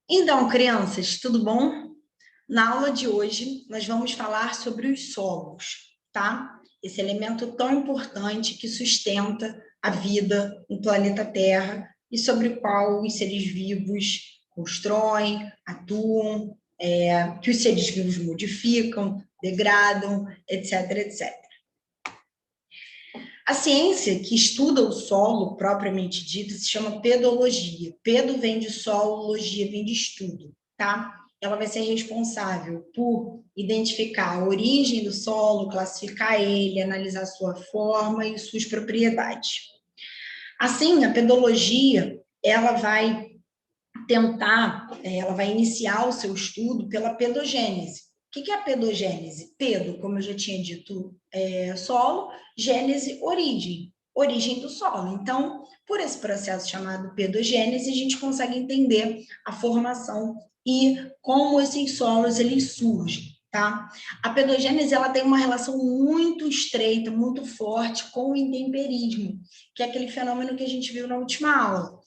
Então, crianças, tudo bom? Na aula de hoje, nós vamos falar sobre os solos, tá? Esse elemento tão importante que sustenta a vida no planeta Terra e sobre o qual os seres vivos constroem, atuam, que os seres vivos modificam, degradam, etc, etc. A ciência que estuda o solo, propriamente dito, se chama pedologia. Pedo vem de solo, logia vem de estudo, tá? Ela vai ser responsável por identificar a origem do solo, classificar ele, analisar sua forma e suas propriedades. Assim, a pedologia, ela vai ela vai iniciar o seu estudo pela pedogênese. O que é a pedogênese? Pedo, como eu já tinha dito, solo, gênese, origem do solo. Então, por esse processo chamado pedogênese, a gente consegue entender a formação e como esses solos eles surgem. Tá? A pedogênese ela tem uma relação muito estreita, muito forte com o intemperismo, que é aquele fenômeno que a gente viu na última aula.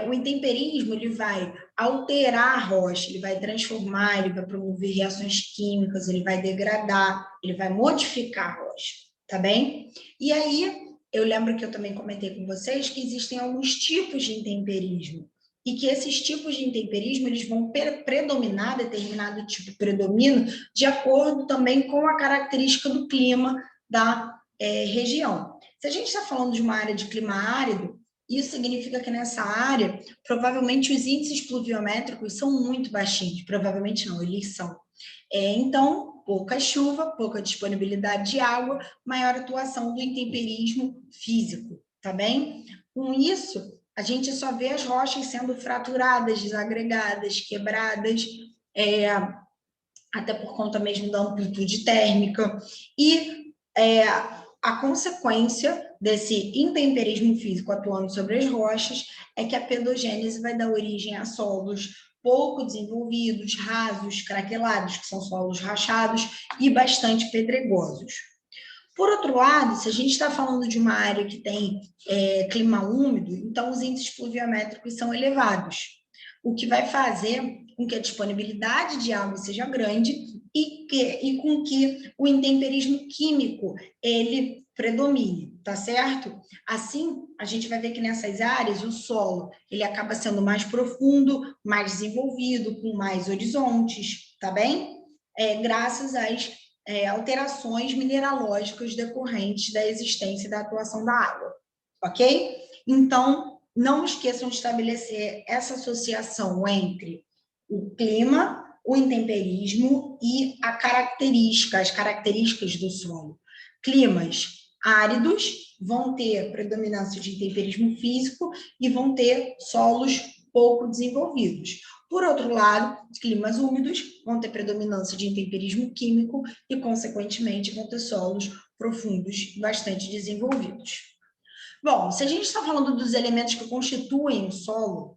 O intemperismo ele vai alterar a rocha, ele vai transformar, ele vai promover reações químicas, ele vai degradar, ele vai modificar a rocha, tá bem? E aí, eu lembro que eu também comentei com vocês que existem alguns tipos de intemperismo e que esses tipos de intemperismo eles vão predominar, determinado tipo predomina, de acordo também com a característica do clima da região. Se a gente está falando de uma área de clima árido, isso significa que nessa área, provavelmente os índices pluviométricos são muito baixinhos, provavelmente não, eles são. Então, pouca chuva, pouca disponibilidade de água, maior atuação do intemperismo físico, tá bem? Com isso, a gente só vê as rochas sendo fraturadas, desagregadas, quebradas, até por conta mesmo da amplitude térmica, e a consequência desse intemperismo físico atuando sobre as rochas é que a pedogênese vai dar origem a solos pouco desenvolvidos, rasos, craquelados, que são solos rachados, e bastante pedregosos. Por outro lado, se a gente está falando de uma área que tem clima úmido, então os índices pluviométricos são elevados, o que vai fazer com que a disponibilidade de água seja grande e com que o intemperismo químico ele predomine, tá certo? Assim, a gente vai ver que nessas áreas o solo ele acaba sendo mais profundo, mais desenvolvido, com mais horizontes, tá bem? Graças às alterações mineralógicas decorrentes da existência e da atuação da água, ok? Então, não esqueçam de estabelecer essa associação entre o clima, o intemperismo e as características do solo. Climas áridos vão ter predominância de intemperismo físico e vão ter solos pouco desenvolvidos. Por outro lado, climas úmidos vão ter predominância de intemperismo químico e, consequentemente, vão ter solos profundos bastante desenvolvidos. Bom, se a gente está falando dos elementos que constituem o solo,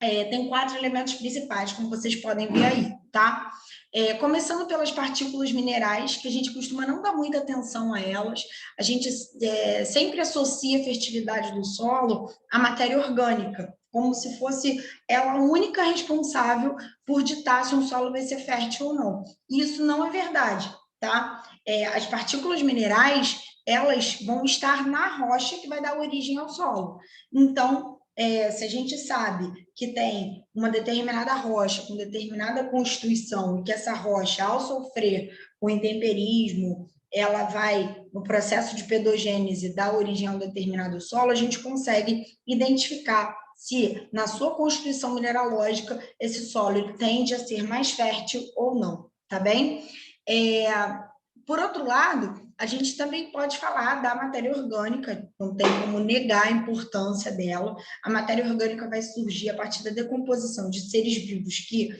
tem 4 elementos principais, como vocês podem ver aí, tá? Começando pelas partículas minerais, que a gente costuma não dar muita atenção a elas, a gente sempre associa a fertilidade do solo à matéria orgânica, como se fosse ela a única responsável por ditar se um solo vai ser fértil ou não. E isso não é verdade, tá? As partículas minerais, elas vão estar na rocha que vai dar origem ao solo. Então, se a gente sabe que tem uma determinada rocha com determinada constituição e que essa rocha, ao sofrer o intemperismo, ela vai, no processo de pedogênese, dar origem a um determinado solo, a gente consegue identificar se, na sua constituição mineralógica, esse solo ele tende a ser mais fértil ou não, tá bem? Por outro lado, a gente também pode falar da matéria orgânica, não tem como negar a importância dela. A matéria orgânica vai surgir a partir da decomposição de seres vivos que,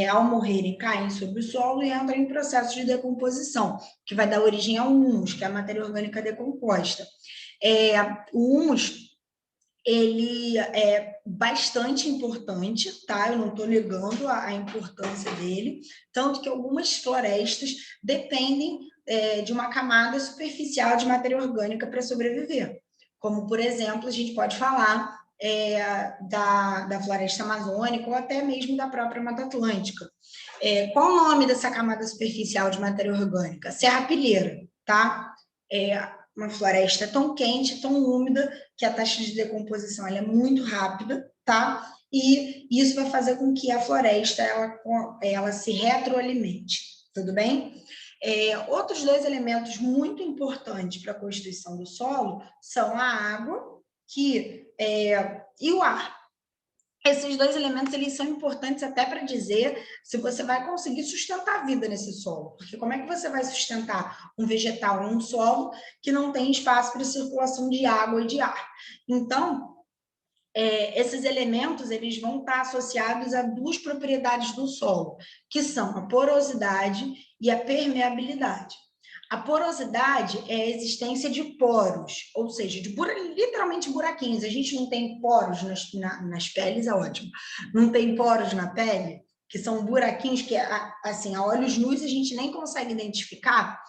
ao morrerem, caem sobre o solo e entram em processo de decomposição, que vai dar origem ao humus, que é a matéria orgânica decomposta. O humus ele é bastante importante, tá? Eu não estou negando a importância dele, tanto que algumas florestas dependem de uma camada superficial de matéria orgânica para sobreviver. Como, por exemplo, a gente pode falar da floresta amazônica ou até mesmo da própria Mata Atlântica. Qual o nome dessa camada superficial de matéria orgânica? Serrapilheira, tá? É uma floresta tão quente, tão úmida, que a taxa de decomposição ela é muito rápida, tá? E isso vai fazer com que a floresta ela se retroalimente, tudo bem? Outros dois elementos muito importantes para a constituição do solo são a água e o ar. Esses dois elementos eles são importantes até para dizer se você vai conseguir sustentar a vida nesse solo. Porque como é que você vai sustentar um vegetal num solo que não tem espaço para circulação de água e de ar? Então, esses elementos eles vão estar associados a duas propriedades do solo, que são a porosidade e a permeabilidade. A porosidade é a existência de poros, ou seja, literalmente buraquinhos. A gente não tem poros nas peles, é ótimo. Não tem poros na pele, que são buraquinhos que, assim, a olhos nus a gente nem consegue identificar.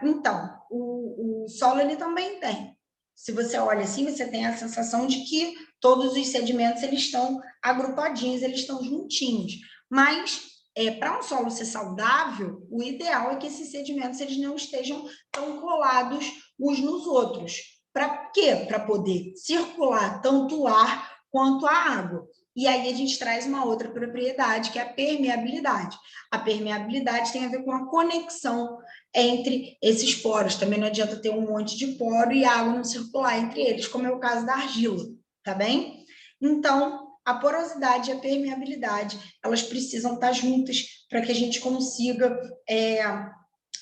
Então, o solo ele também tem. Se você olha assim, você tem a sensação de que todos os sedimentos eles estão agrupadinhos, eles estão juntinhos. Mas para um solo ser saudável, o ideal é que esses sedimentos eles não estejam tão colados uns nos outros. Para quê? Para poder circular tanto o ar quanto a água. E aí a gente traz uma outra propriedade, que é a permeabilidade. A permeabilidade tem a ver com a conexão entre esses poros. Também não adianta ter um monte de poro e a água não circular entre eles, como é o caso da argila, tá bem? Então, a porosidade e a permeabilidade, elas precisam estar juntas para que a gente consiga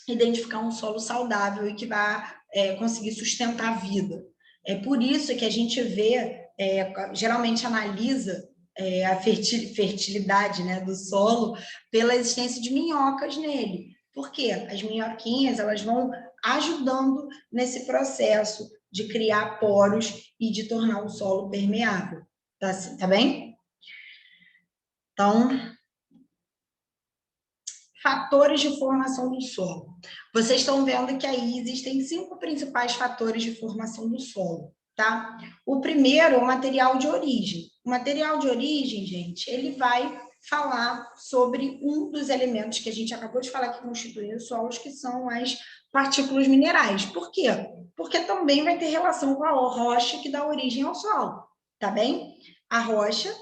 identificar um solo saudável e que vai conseguir sustentar a vida. É por isso que a gente vê, geralmente analisa a fertilidade, né, do solo pela existência de minhocas nele. Por quê? As minhoquinhas elas vão ajudando nesse processo de criar poros e de tornar o solo permeável. Tá bem? Então, fatores de formação do solo. Vocês estão vendo que aí existem 5 principais fatores de formação do solo, tá? O primeiro é o material de origem. O material de origem, gente, ele vai falar sobre um dos elementos que a gente acabou de falar que constituem os solos, que são as partículas minerais. Por quê? Porque também vai ter relação com a rocha que dá origem ao solo, tá bem? A rocha,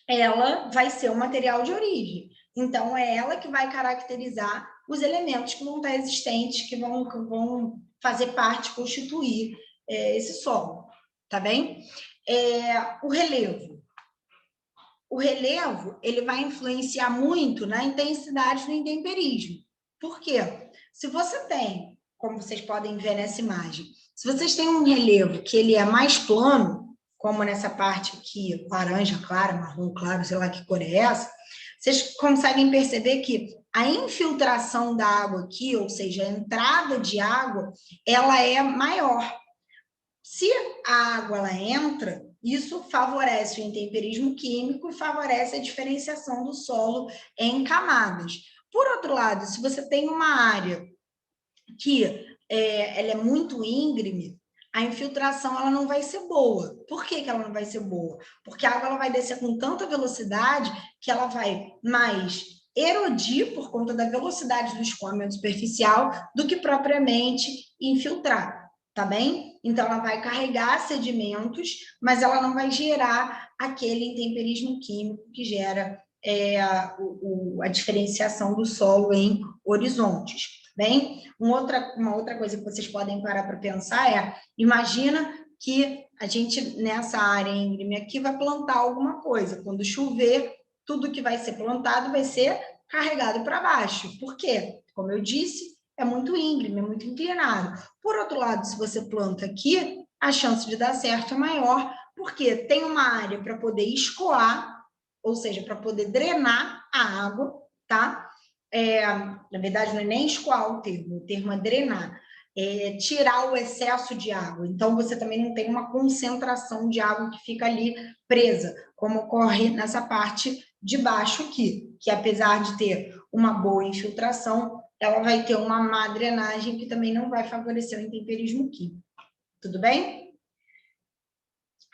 ela vai ser o material de origem. Então, é ela que vai caracterizar os elementos que vão estar existentes, que vão fazer parte, constituir esse solo, tá bem? O relevo. O relevo, ele vai influenciar muito na intensidade do intemperismo. Por quê? Se você tem, como vocês podem ver nessa imagem, se vocês têm um relevo que ele é mais plano, como nessa parte aqui, laranja clara, marrom claro, sei lá que cor é essa, vocês conseguem perceber que a infiltração da água aqui, ou seja, a entrada de água, ela é maior. Se a água ela entra, isso favorece o intemperismo químico e favorece a diferenciação do solo em camadas. Por outro lado, se você tem uma área que ela é muito íngreme, a infiltração ela não vai ser boa. Por que ela não vai ser boa? Porque a água ela vai descer com tanta velocidade que ela vai mais erodir por conta da velocidade do escoamento superficial do que propriamente infiltrar, tá bem? Então, ela vai carregar sedimentos, mas ela não vai gerar aquele intemperismo químico que gera a diferenciação do solo em horizontes. Bem, uma outra coisa que vocês podem parar para pensar é, imagina que a gente, nessa área íngreme aqui, vai plantar alguma coisa. Quando chover, tudo que vai ser plantado vai ser carregado para baixo. Por quê? Como eu disse, é muito íngreme, é muito inclinado. Por outro lado, se você planta aqui, a chance de dar certo é maior, porque tem uma área para poder escoar, ou seja, para poder drenar a água, tá? Na verdade, não é nem escoar o termo é drenar, tirar o excesso de água. Então, você também não tem uma concentração de água que fica ali presa, como ocorre nessa parte de baixo aqui, que apesar de ter uma boa infiltração, ela vai ter uma má drenagem que também não vai favorecer o intemperismo químico. Tudo bem?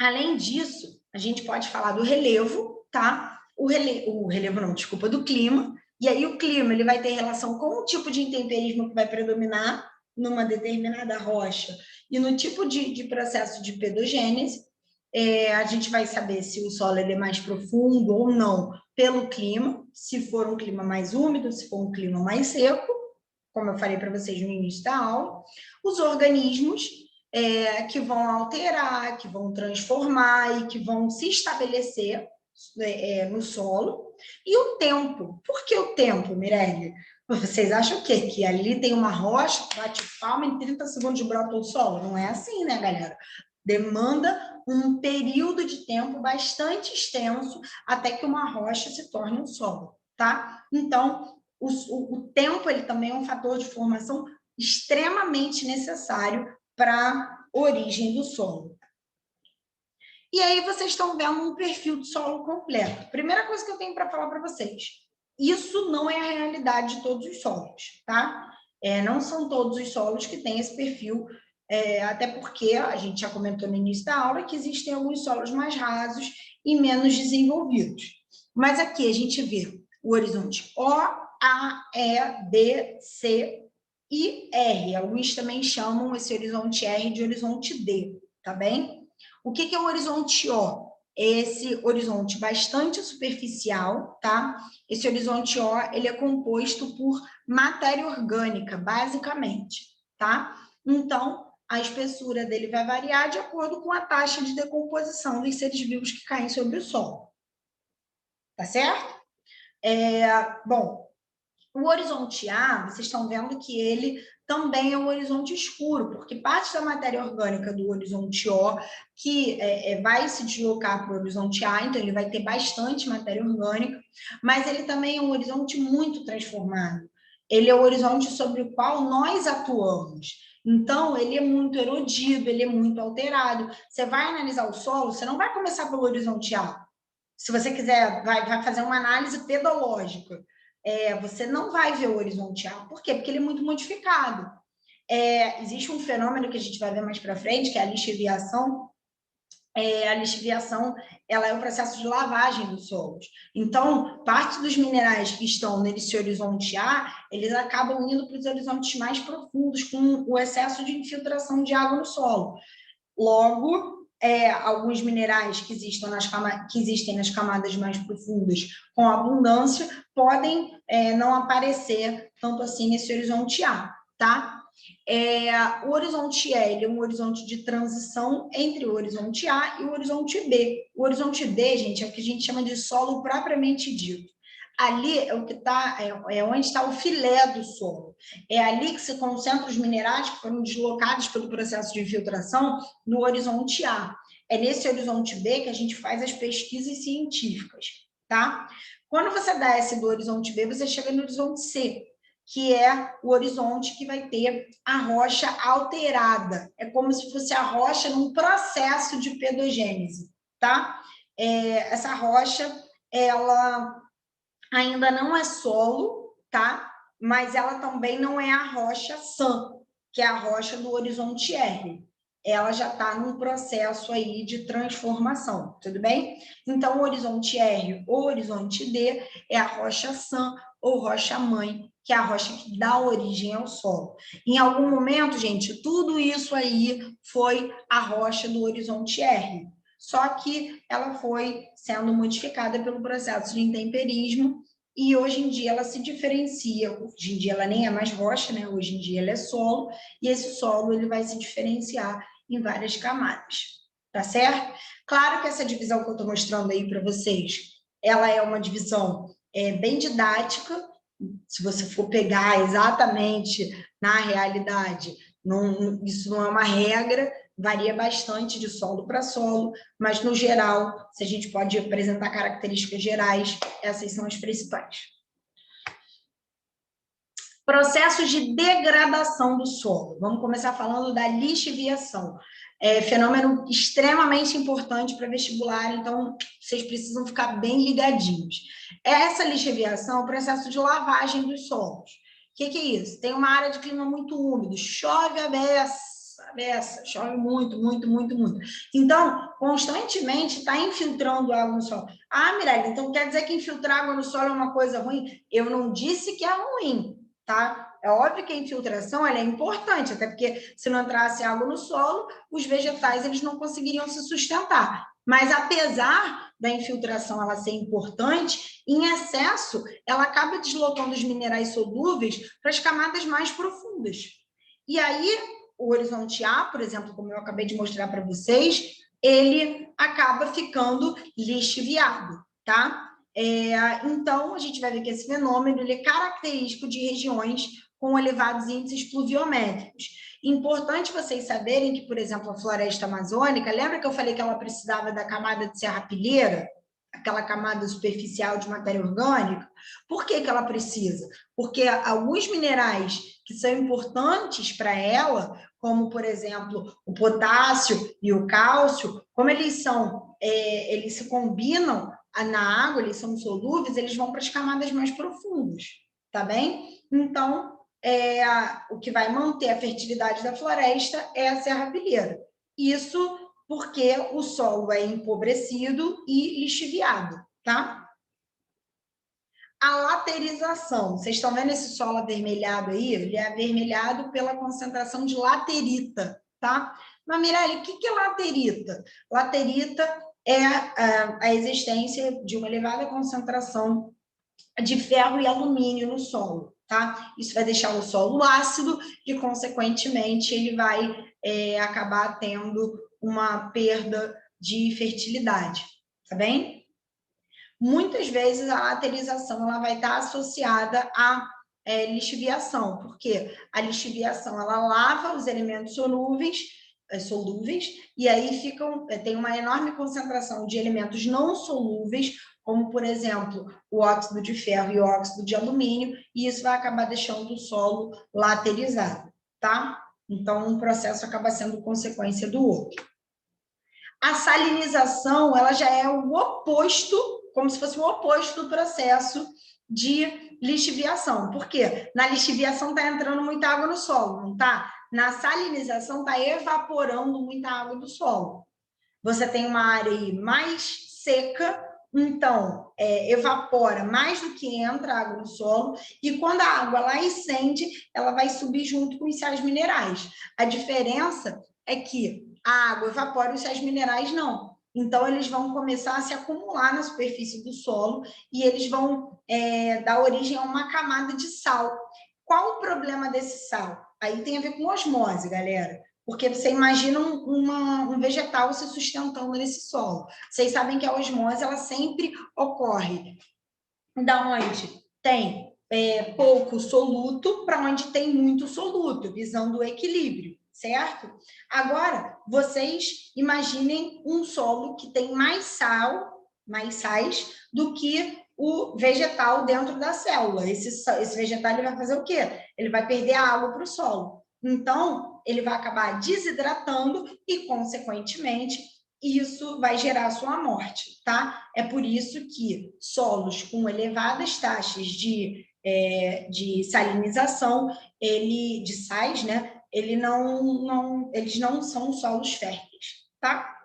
Além disso, a gente pode falar do relevo, tá? O relevo não, desculpa, do clima. E aí o clima ele vai ter relação com o tipo de intemperismo que vai predominar numa determinada rocha e no tipo de processo de pedogênese. A gente vai saber se o solo ele é mais profundo ou não pelo clima, se for um clima mais úmido, se for um clima mais seco, como eu falei para vocês no início da aula. Os organismos que vão alterar, que vão transformar e que vão se estabelecer no solo. E o tempo. Por que o tempo, Mirelle? Vocês acham o quê? Que ali tem uma rocha, bate palma, em 30 segundos brota o solo? Não é assim, né, galera? Demanda um período de tempo bastante extenso até que uma rocha se torne um solo, tá? Então, o tempo ele também é um fator de formação extremamente necessário para a origem do solo. E aí vocês estão vendo um perfil de solo completo. Primeira coisa que eu tenho para falar para vocês, isso não é a realidade de todos os solos, tá? Não são todos os solos que têm esse perfil, até porque a gente já comentou no início da aula que existem alguns solos mais rasos e menos desenvolvidos. Mas aqui a gente vê o horizonte O, A, E, B, C e R. Alguns também chamam esse horizonte R de horizonte D, tá bem? O que é o horizonte O? Esse horizonte bastante superficial, tá? Esse horizonte O, ele é composto por matéria orgânica, basicamente, tá? Então, a espessura dele vai variar de acordo com a taxa de decomposição dos seres vivos que caem sobre o solo. Tá certo? Bom, o horizonte A, vocês estão vendo que ele também é um horizonte escuro, porque parte da matéria orgânica do horizonte O que vai se deslocar para o horizonte A, então ele vai ter bastante matéria orgânica, mas ele também é um horizonte muito transformado. Ele é o horizonte sobre o qual nós atuamos. Então, ele é muito erodido, ele é muito alterado. Você vai analisar o solo, você não vai começar pelo horizonte A. Se você quiser, vai fazer uma análise pedológica. Você não vai ver o horizonte A. Por quê? Porque ele é muito modificado. Existe um fenômeno que a gente vai ver mais para frente, que é a lixiviação. A lixiviação ela é um processo de lavagem dos solos. Então, parte dos minerais que estão nesse horizonte A, eles acabam indo para os horizontes mais profundos, com o excesso de infiltração de água no solo. Logo, alguns minerais que existem nas camadas mais profundas com abundância podem não aparecer tanto assim nesse horizonte A, tá? O horizonte E é um horizonte de transição entre o horizonte A e o horizonte B. O horizonte B, gente, é o que a gente chama de solo propriamente dito. Ali é o que onde está o filé do solo. É ali que se concentram os minerais que foram deslocados pelo processo de infiltração no horizonte A. É nesse horizonte B que a gente faz as pesquisas científicas, tá? Quando você desce do horizonte B, você chega no horizonte C, que é o horizonte que vai ter a rocha alterada. É como se fosse a rocha num processo de pedogênese, tá? Essa rocha, ela ainda não é solo, tá? Mas ela também não é a rocha sã, que é a rocha do horizonte R. Ela já está num processo aí de transformação, tudo bem? Então, o horizonte R ou horizonte D é a rocha sã ou rocha mãe, que é a rocha que dá origem ao solo. Em algum momento, gente, tudo isso aí foi a rocha do horizonte R. Só que ela foi sendo modificada pelo processo de intemperismo e hoje em dia ela se diferencia. Hoje em dia ela nem é mais rocha, né? Hoje em dia ela é solo, e esse solo ele vai se diferenciar em várias camadas, tá certo? Claro que essa divisão que eu estou mostrando aí para vocês, ela é uma divisão bem didática. Se você for pegar exatamente na realidade, isso não é uma regra, varia bastante de solo para solo, mas no geral, se a gente pode apresentar características gerais, essas são as principais. Processos de degradação do solo. Vamos começar falando da lixiviação. Fenômeno extremamente importante para vestibular, então vocês precisam ficar bem ligadinhos. Essa lixiviação é o processo de lavagem dos solos. O que é isso? Tem uma área de clima muito úmido, chove a beça, chove muito, muito, muito, muito. Então, constantemente está infiltrando água no solo. Ah, Mirella, então quer dizer que infiltrar água no solo é uma coisa ruim? Eu não disse que é ruim, tá? É óbvio que a infiltração ela é importante, até porque se não entrasse água no solo, os vegetais eles não conseguiriam se sustentar. Mas apesar da infiltração ela ser importante, em excesso, ela acaba deslocando os minerais solúveis para as camadas mais profundas. E aí, o horizonte A, por exemplo, como eu acabei de mostrar para vocês, ele acaba ficando lixiviado, tá? Então, a gente vai ver que esse fenômeno ele é característico de regiões com elevados índices pluviométricos. Importante vocês saberem que, por exemplo, a floresta amazônica, lembra que eu falei que ela precisava da camada de serrapilheira? Aquela camada superficial de matéria orgânica? Por que ela precisa? Porque alguns minerais que são importantes para ela, como, por exemplo, o potássio e o cálcio, como eles se combinam na água, eles são solúveis, eles vão para as camadas mais profundas, tá bem? Então, o que vai manter a fertilidade da floresta é a serrapilheira. Isso porque o solo é empobrecido e lixiviado, tá? A laterização. Vocês estão vendo esse solo avermelhado aí? Ele é avermelhado pela concentração de laterita, tá? Mas, Mirelle, o que é laterita? Laterita é a existência de uma elevada concentração de ferro e alumínio no solo, tá? Isso vai deixar o solo ácido e, consequentemente, ele vai acabar tendo uma perda de fertilidade, tá bem? Muitas vezes a laterização ela vai estar associada à lixiviação, porque a lixiviação ela lava os elementos solúveis, e aí tem uma enorme concentração de elementos não solúveis, como, por exemplo, o óxido de ferro e o óxido de alumínio, e isso vai acabar deixando o solo laterizado, tá? Então, um processo acaba sendo consequência do outro. A salinização, ela já é o oposto, como se fosse o oposto do processo de lixiviação. Por quê? Na lixiviação está entrando muita água no solo, não está? Na salinização está evaporando muita água do solo. Você tem uma área aí mais seca, então evapora mais do que entra água no solo, e quando a água lá ascende, ela vai subir junto com os sais minerais. A diferença é que a água evapora e os sais minerais não. Então, eles vão começar a se acumular na superfície do solo e eles vão dar origem a uma camada de sal. Qual o problema desse sal? Aí tem a ver com osmose, galera. Porque você imagina um vegetal se sustentando nesse solo. Vocês sabem que a osmose ela sempre ocorre da onde tem pouco soluto para onde tem muito soluto, visando o equilíbrio, certo? Agora, vocês imaginem um solo que tem mais sais, do que o vegetal dentro da célula. Esse vegetal ele vai fazer o quê? Ele vai perder a água para o solo. Então, ele vai acabar desidratando e, consequentemente, isso vai gerar a sua morte, tá? É por isso que solos com elevadas taxas de salinização, de sais, né? Eles não são solos férteis, tá?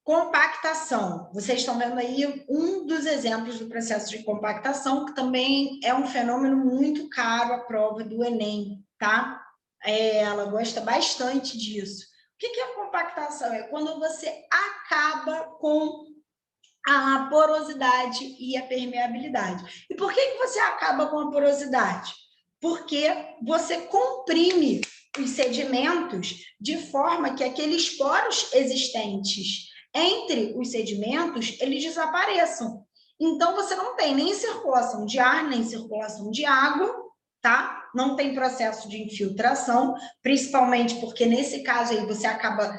Compactação. Vocês estão vendo aí um dos exemplos do processo de compactação, que também é um fenômeno muito caro à prova do Enem, tá? Ela gosta bastante disso. O que é a compactação? É quando você acaba com a porosidade e a permeabilidade. E por que você acaba com a porosidade? Porque você comprime os sedimentos de forma que aqueles poros existentes entre os sedimentos, eles desapareçam. Então, você não tem nem circulação de ar, nem circulação de água, tá? Não tem processo de infiltração, principalmente porque, nesse caso aí, você acaba,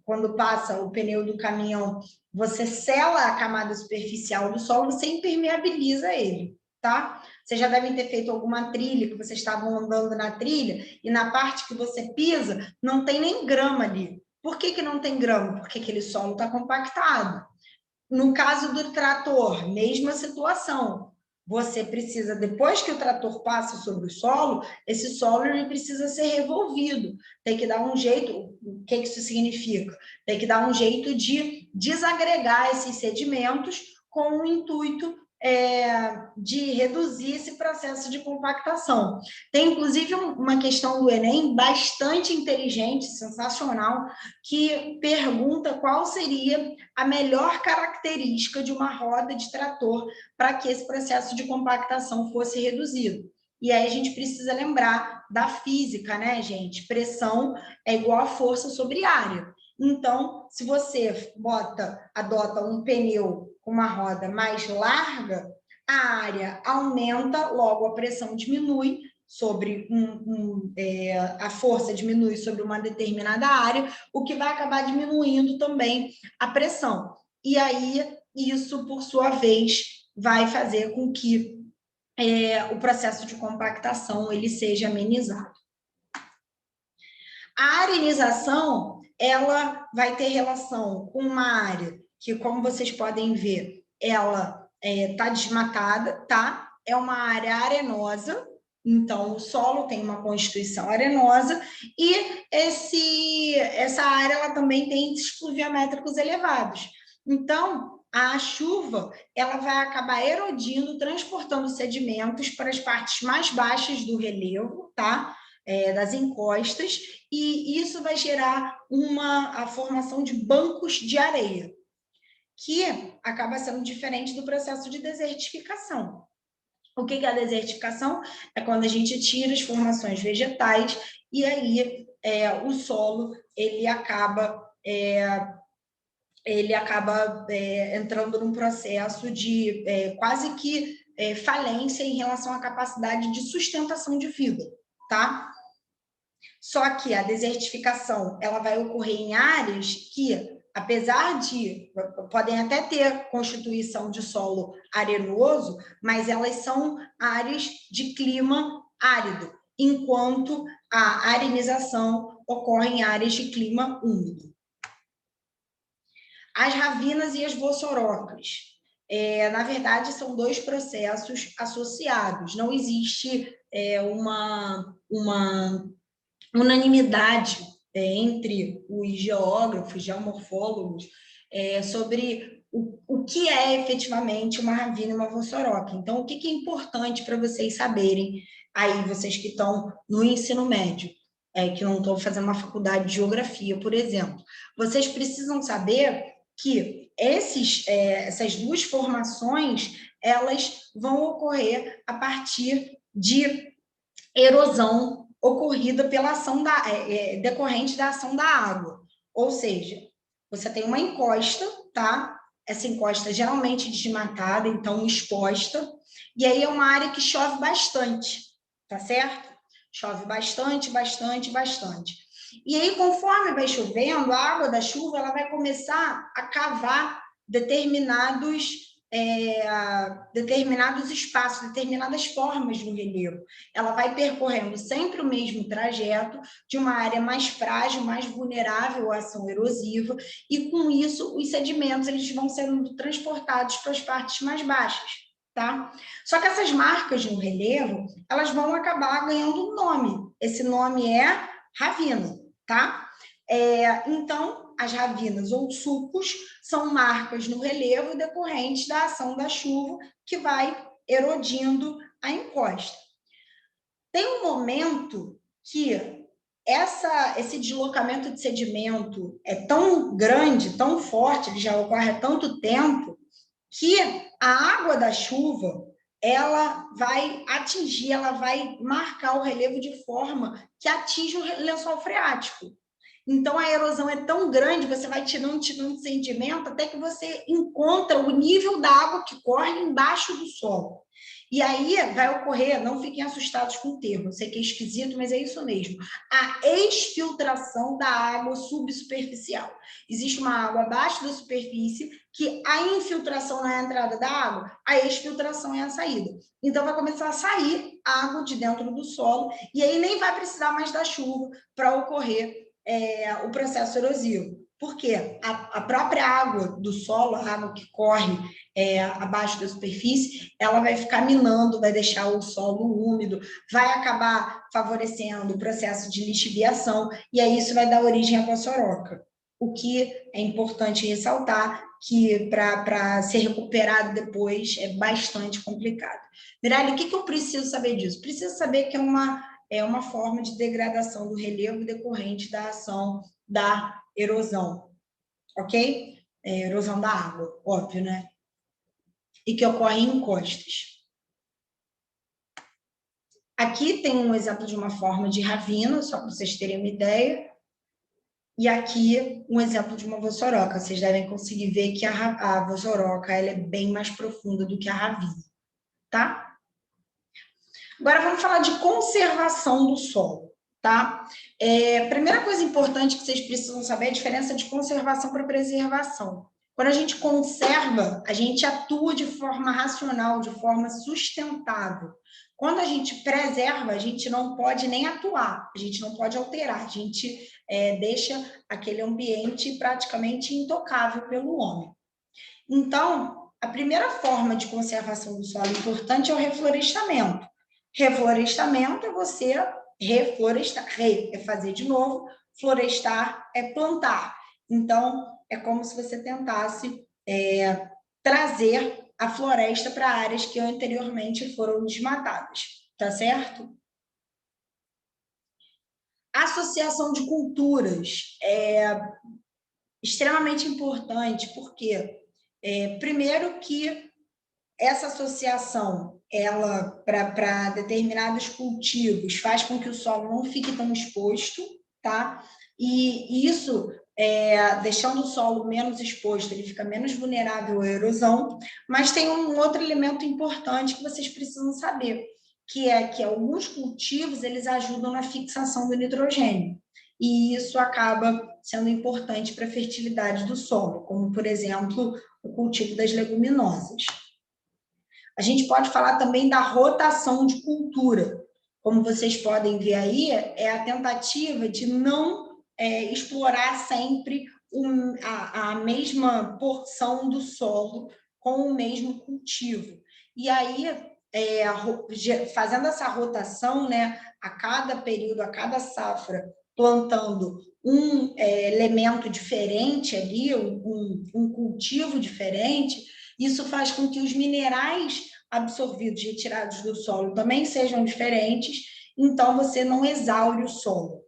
quando passa o pneu do caminhão, você sela a camada superficial do solo, você impermeabiliza ele, tá? Vocês já devem ter feito alguma trilha, que vocês estavam andando na trilha, e na parte que você pisa, não tem nem grama ali. Por que não tem grama? Porque aquele solo está compactado. No caso do trator, mesma situação. você precisa, depois que o trator passa sobre o solo, esse solo ele precisa ser revolvido. Tem que dar um jeito, o que isso significa? Tem que dar um jeito de desagregar esses sedimentos com o intuito de reduzir esse processo de compactação. Tem, inclusive, uma questão do Enem bastante inteligente, sensacional, que pergunta qual seria a melhor característica de uma roda de trator para que esse processo de compactação fosse reduzido. E aí a gente precisa lembrar da física, né, gente? Pressão é igual a força sobre área. Então, se você adota um pneu com uma roda mais larga, a área aumenta, logo a pressão diminui sobre a força diminui sobre uma determinada área, o que vai acabar diminuindo também a pressão. E aí, isso, por sua vez, vai fazer com que o processo de compactação ele seja amenizado. A arenização, ela vai ter relação com uma área que, como vocês podem ver, ela está desmatada, tá? É uma área arenosa, então o solo tem uma constituição arenosa e essa área ela também tem índices pluviométricos elevados. Então, a chuva ela vai acabar erodindo, transportando sedimentos para as partes mais baixas do relevo, tá? Das encostas, e isso vai gerar a formação de bancos de areia, que acaba sendo diferente do processo de desertificação. O que é a desertificação? É quando a gente tira as formações vegetais e aí o solo ele acaba entrando num processo de quase que falência em relação à capacidade de sustentação de vida, tá? Só que a desertificação ela vai ocorrer em áreas que, apesar de podem até ter constituição de solo arenoso, mas elas são áreas de clima árido, enquanto a arenização ocorre em áreas de clima úmido. As ravinas e as vossorocas. Na verdade, são dois processos associados. Não existe uma unanimidade entre os geógrafos, geomorfólogos, sobre o que é efetivamente uma ravina e uma vossoroca. Então, o que é importante para vocês saberem, aí vocês que estão no ensino médio, que não estão fazendo uma faculdade de geografia, por exemplo, vocês precisam saber que essas duas formações, elas vão ocorrer a partir de erosão ocorrida pela ação decorrente da ação da água. Ou seja, você tem uma encosta, tá? Essa encosta geralmente desmatada, então exposta, e aí é uma área que chove bastante, tá certo? Chove bastante, bastante, bastante. E aí, conforme vai chovendo, a água da chuva ela vai começar a cavar determinados espaços, determinadas formas no relevo. Ela vai percorrendo sempre o mesmo trajeto de uma área mais frágil, mais vulnerável à ação erosiva, e com isso os sedimentos eles vão sendo transportados para as partes mais baixas, tá? Só que essas marcas no relevo, elas vão acabar ganhando um nome. Esse nome é ravina, tá? Então, as ravinas ou sulcos são marcas no relevo decorrentes da ação da chuva que vai erodindo a encosta. Tem um momento que esse deslocamento de sedimento é tão grande, tão forte, ele já ocorre há tanto tempo, que a água da chuva ela vai marcar o relevo de forma que atinge o lençol freático. Então, a erosão é tão grande, você vai tirando sedimento até que você encontra o nível da água que corre embaixo do solo. E aí vai ocorrer, não fiquem assustados com o termo, eu sei que é esquisito, mas é isso mesmo, a exfiltração da água subsuperficial. Existe uma água abaixo da superfície, que a infiltração não é a entrada da água, a exfiltração é a saída. Então, vai começar a sair água de dentro do solo, e aí nem vai precisar mais da chuva para ocorrer o processo erosivo. Porque a própria água do solo, a água que corre abaixo da superfície, ela vai ficar minando, vai deixar o solo úmido, vai acabar favorecendo o processo de lixiviação, e aí isso vai dar origem à vossoroca. O que é importante ressaltar que para ser recuperado depois é bastante complicado. Miralha, o que eu preciso saber disso? Preciso saber que é uma forma de degradação do relevo decorrente da ação da erosão, ok? Erosão da água, óbvio, né? E que ocorre em encostas. Aqui tem um exemplo de uma forma de ravina, só para vocês terem uma ideia. E aqui um exemplo de uma vossoroca. Vocês devem conseguir ver que a vossoroca ela é bem mais profunda do que a ravina, tá? Agora vamos falar de conservação do solo, tá? Primeira coisa importante que vocês precisam saber é a diferença de conservação para preservação. Quando a gente conserva, a gente atua de forma racional, de forma sustentável. Quando a gente preserva, a gente não pode nem atuar, a gente não pode alterar, a gente deixa aquele ambiente praticamente intocável pelo homem. Então, a primeira forma de conservação do solo importante é o reflorestamento. Reflorestamento é você reflorestar, é fazer de novo, florestar é plantar. Então, é como se você tentasse trazer a floresta para áreas que anteriormente foram desmatadas, tá certo? Associação de culturas é extremamente importante, porque primeiro que essa associação, ela para determinados cultivos, faz com que o solo não fique tão exposto, tá? E isso, deixando o solo menos exposto, ele fica menos vulnerável à erosão, mas tem um outro elemento importante que vocês precisam saber, que é que alguns cultivos, eles ajudam na fixação do nitrogênio, e isso acaba sendo importante para a fertilidade do solo, como, por exemplo, o cultivo das leguminosas. A gente pode falar também da rotação de cultura. Como vocês podem ver aí, é a tentativa de não explorar sempre a mesma porção do solo com o mesmo cultivo. E aí, fazendo essa rotação, né, a cada período, a cada safra, plantando um elemento diferente ali, um cultivo diferente, isso faz com que os minerais absorvidos, retirados do solo, também sejam diferentes, então você não exaure o solo.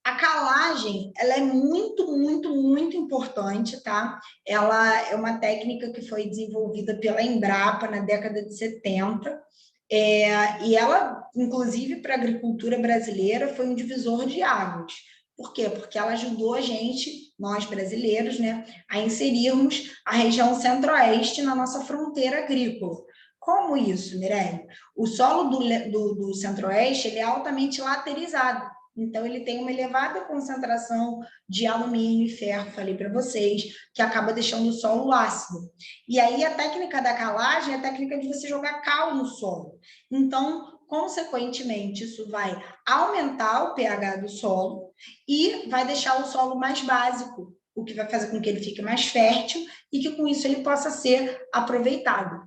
A calagem, ela é muito, muito, muito importante, tá? Ela é uma técnica que foi desenvolvida pela Embrapa na década de 70, e ela, inclusive, para a agricultura brasileira, foi um divisor de águas. Por quê? Porque ela ajudou a gente, nós brasileiros, né, a inserirmos a região centro-oeste na nossa fronteira agrícola. Como isso, Mirelle? O solo do centro-oeste ele é altamente laterizado. Então, ele tem uma elevada concentração de alumínio e ferro, falei para vocês, que acaba deixando o solo ácido. E aí, a técnica da calagem é a técnica de você jogar cal no solo. Então, consequentemente, isso vai aumentar o pH do solo e vai deixar o solo mais básico, o que vai fazer com que ele fique mais fértil e que, com isso, ele possa ser aproveitado.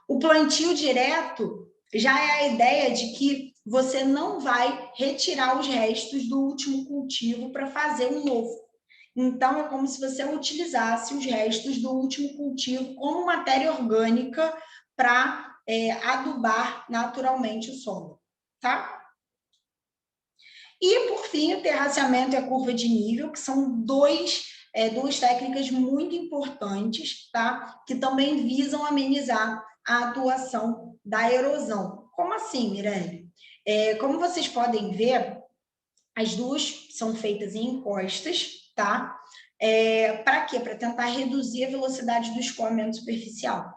O plantio direto já é a ideia de que você não vai retirar os restos do último cultivo para fazer um novo. Então, é como se você utilizasse os restos do último cultivo como matéria orgânica para adubar naturalmente o solo, tá? E, por fim, o terraceamento e a curva de nível, que são duas técnicas muito importantes, tá? Que também visam amenizar a atuação da erosão. Como assim, Mirelle? Como vocês podem ver, as duas são feitas em encostas, tá? Para quê? Para tentar reduzir a velocidade do escoamento superficial.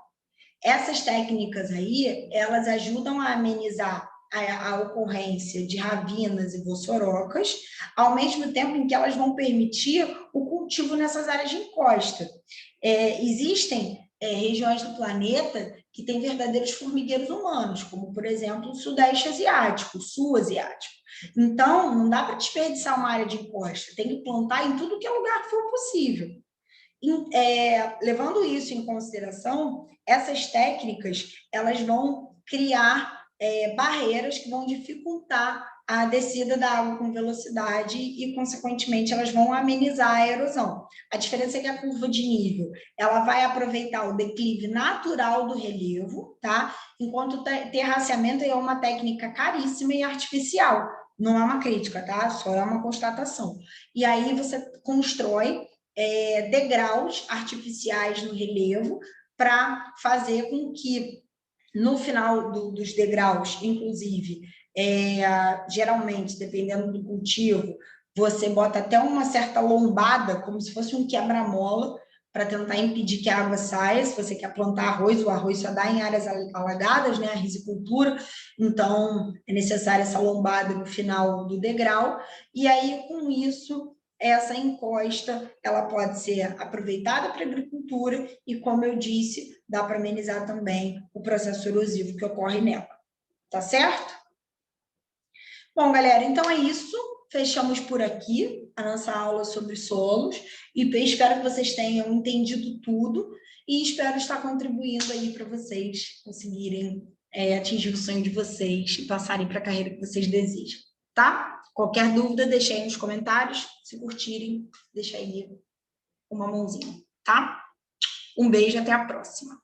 Essas técnicas aí, elas ajudam a amenizar a ocorrência de ravinas e vossorocas, ao mesmo tempo em que elas vão permitir o cultivo nessas áreas de encosta. Existem regiões do planeta que têm verdadeiros formigueiros humanos, como, por exemplo, o Sudeste Asiático, o Sul Asiático. Então, não dá para desperdiçar uma área de encosta, tem que plantar em tudo que é lugar que for possível. Levando isso em consideração, essas técnicas elas vão criar barreiras que vão dificultar a descida da água com velocidade e, consequentemente, elas vão amenizar a erosão. A diferença é que a curva de nível ela vai aproveitar o declive natural do relevo, tá? Enquanto o terraceamento é uma técnica caríssima e artificial. Não é uma crítica, tá? Só é uma constatação. E aí você constrói degraus artificiais no relevo para fazer com que, no final dos degraus, inclusive, geralmente, dependendo do cultivo, você bota até uma certa lombada, como se fosse um quebra-mola, para tentar impedir que a água saia. Se você quer plantar arroz, o arroz só dá em áreas alagadas, né, a risicultura, então é necessária essa lombada no final do degrau, e aí, com isso, essa encosta ela pode ser aproveitada para a agricultura e, como eu disse, dá para amenizar também o processo erosivo que ocorre nela. Tá certo? Bom, galera, então é isso. Fechamos por aqui a nossa aula sobre solos e espero que vocês tenham entendido tudo e espero estar contribuindo aí para vocês conseguirem atingir o sonho de vocês e passarem para a carreira que vocês desejam, tá? Qualquer dúvida, deixe aí nos comentários. Se curtirem, deixa aí uma mãozinha, tá? Um beijo, até a próxima.